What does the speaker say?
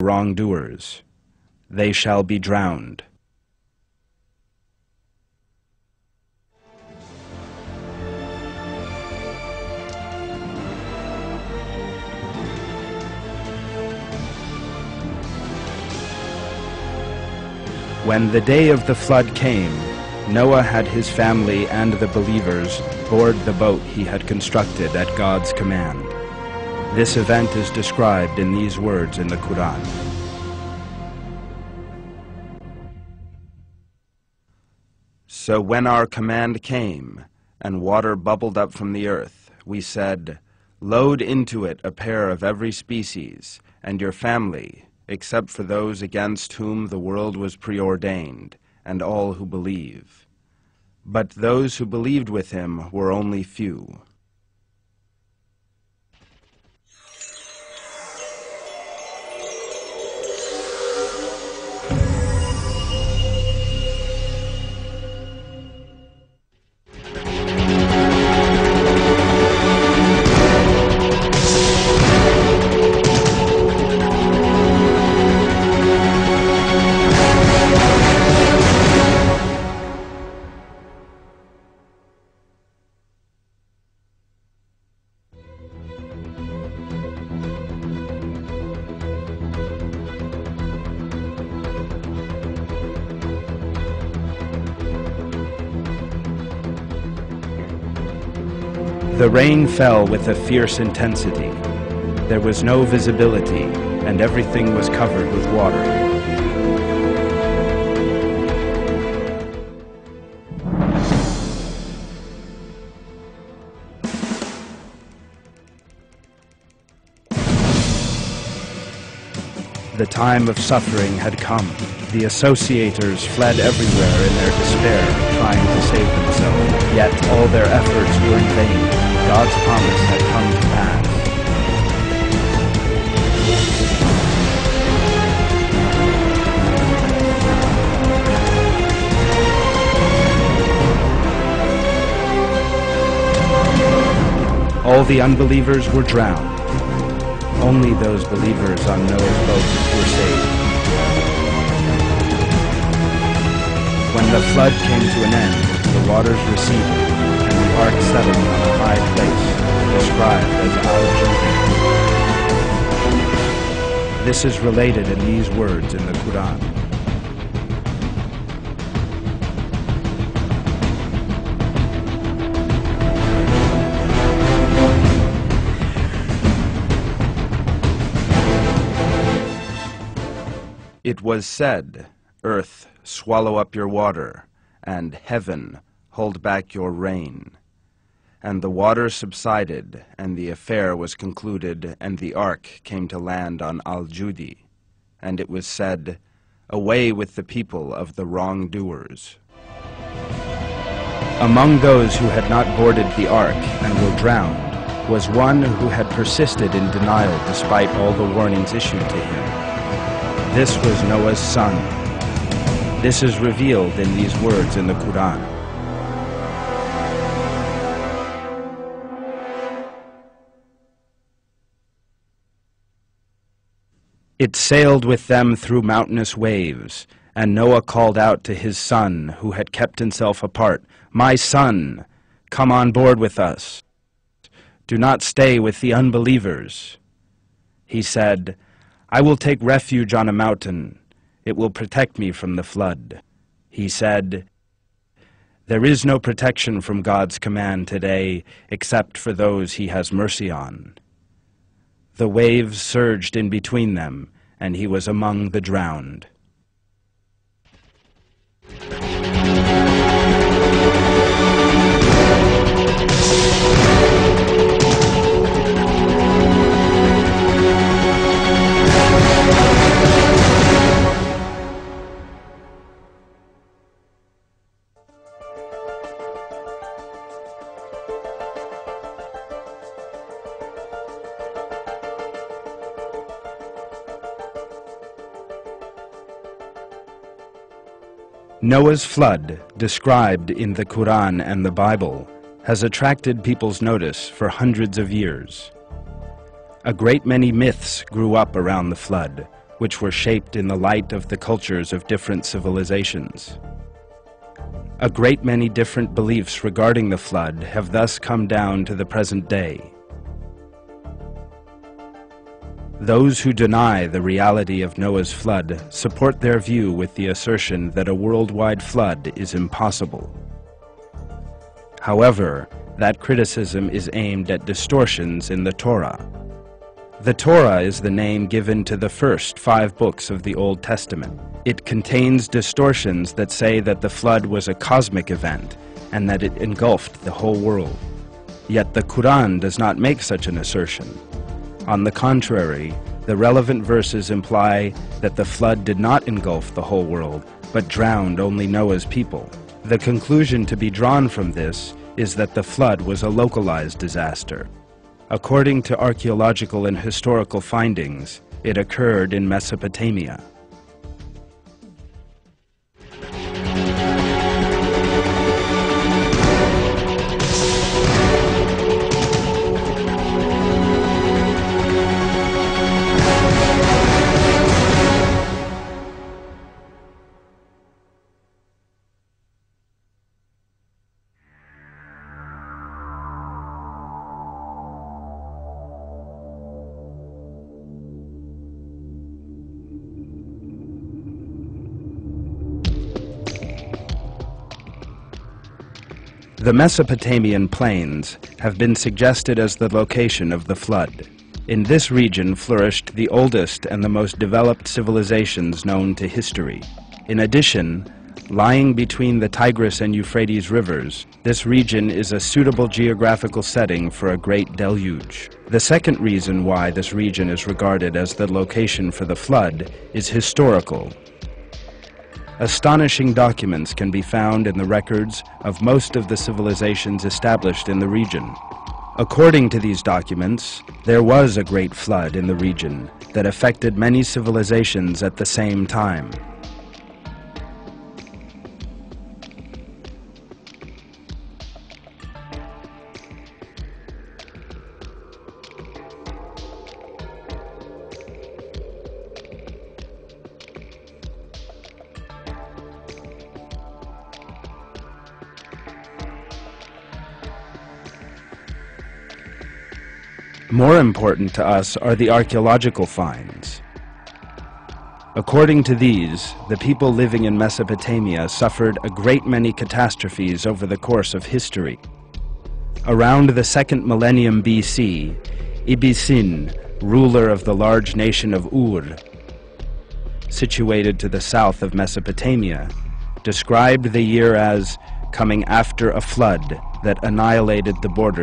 wrongdoers. They shall be drowned. When the day of the flood came, Noah had his family and the believers board the boat he had constructed at God's command. This event is described in these words in the Quran. So when our command came, and water bubbled up from the earth, we said, "Load into it a pair of every species, and your family, except for those against whom the world was preordained, and all who believe." But those who believed with him were only few. The rain fell with a fierce intensity. There was no visibility, and everything was covered with water. The time of suffering had come. The associators fled everywhere in their despair, trying to save themselves. Yet all their efforts were in vain. God's promise had come to pass. All the unbelievers were drowned. Only those believers on Noah's boat were saved. When the flood came to an end, the waters receded, and the ark settled on a high place, described as Al Judi. This is related in these words in the Quran. It was said, "Earth, swallow up your water, and heaven, hold back your rain." And the water subsided, and the affair was concluded, and the ark came to land on Al Judi. And it was said, "Away with the people of the wrongdoers." Among those who had not boarded the ark and were drowned was one who had persisted in denial despite all the warnings issued to him. This was Noah's son. This is revealed in these words in the Quran. It sailed with them through mountainous waves, and Noah called out to his son, who had kept himself apart, "My son, come on board with us. Do not stay with the unbelievers." He said, "I will take refuge on a mountain. It will protect me from the flood." He said, "There is no protection from God's command today except for those he has mercy on." The waves surged in between them, and he was among the drowned. Noah's flood, described in the Quran and the Bible, has attracted people's notice for hundreds of years. A great many myths grew up around the flood, which were shaped in the light of the cultures of different civilizations. A great many different beliefs regarding the flood have thus come down to the present day. Those who deny the reality of Noah's flood support their view with the assertion that a worldwide flood is impossible. However, that criticism is aimed at distortions in the Torah. The Torah is the name given to the first 5 books of the Old Testament. It contains distortions that say that the flood was a cosmic event and that it engulfed the whole world. Yet the Quran does not make such an assertion. On the contrary, the relevant verses imply that the flood did not engulf the whole world, but drowned only Noah's people. The conclusion to be drawn from this is that the flood was a localized disaster. According to archaeological and historical findings, it occurred in Mesopotamia. The Mesopotamian plains have been suggested as the location of the flood. In this region flourished the oldest and the most developed civilizations known to history. In addition, lying between the Tigris and Euphrates rivers, this region is a suitable geographical setting for a great deluge. The second reason why this region is regarded as the location for the flood is historical. Astonishing documents can be found in the records of most of the civilizations established in the region. According to these documents, there was a great flood in the region that affected many civilizations at the same time. More important to us are the archaeological finds. According to these, the people living in Mesopotamia suffered a great many catastrophes over the course of history. Around the 2nd millennium BC, Ibisin, ruler of the large nation of Ur, situated to the south of Mesopotamia, described the year as coming after a flood that annihilated the borders